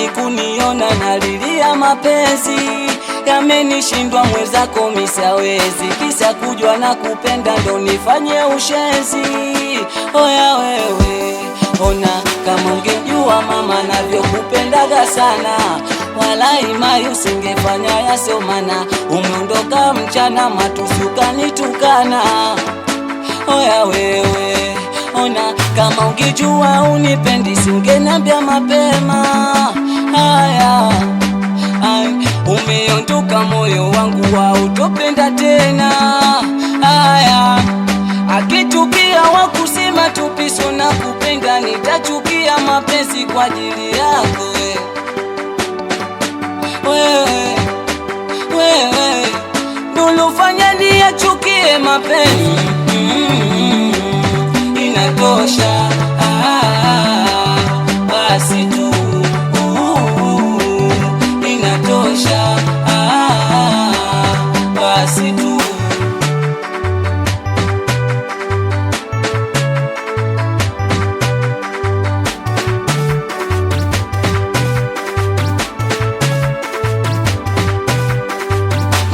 yani kuniona nalilia mapenzi yamenishindwa, mwenzako misawezi, kisa kujua na kupenda ndo nifanye ushenzi. Oya wewe, ona kama ungejua mama navyokupendaga sana, wala imai usingefanya yasomana, umeondoka mchana matusi ukanitukana. Oya wewe, ona kama ungejua unipendi singeniambia mapema. Haya, umeondoka moyo wangu wa utopenda tena. Haya, akitukia wakusema tupiso na kupenda, nitachukia mapenzi kwa ajili yako wewe, nulufanya niyachukie mapenzi. Inatosha, basi tu, inatosha, basi tu.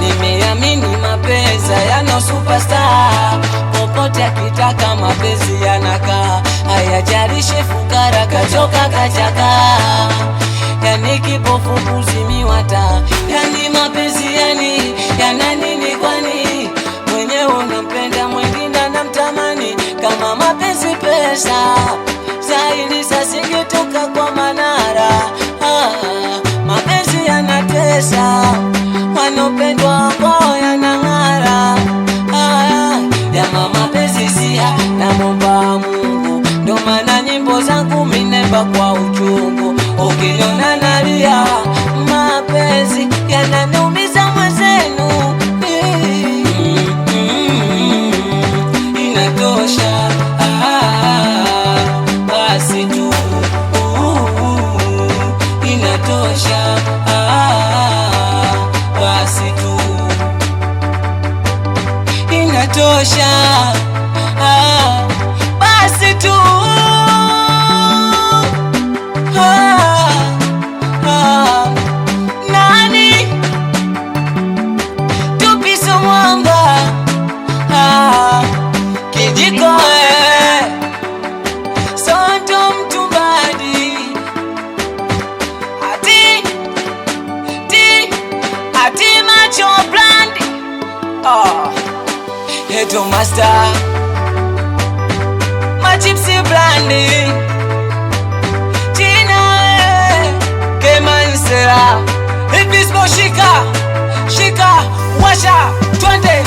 Nimeamini mapenzi yana superstar, popote akitaka mapenzi yanakaa, hayajalishi fukara kachoka kachaka, yani kipofu kuzimiwa taa, yani mapenzi yani yana nini kwani, mwenyewe unampenda mwingine anamtamani, kama mapenzi pesa zaidi sasingetoka kwa Manara. Mapenzi yanatesa, wanopendwa kwao yanang'ara. Jama mapenzi sia na momba Mungu, ndo maana nyimbo zangu minemba kwa uchungu, ukiniona nalia mapenzi yananiumiza mwenzenu. Inatosha, basi tu, inatosha, basi tu, inatosha, basi tu. Nani tupiso mwamba, kijiko Sonto Mtumbadi, ati macho blandi, Hedo Master, machipsi blandi, China Kemansera, Ibis Moshika, Shika, Washa, 20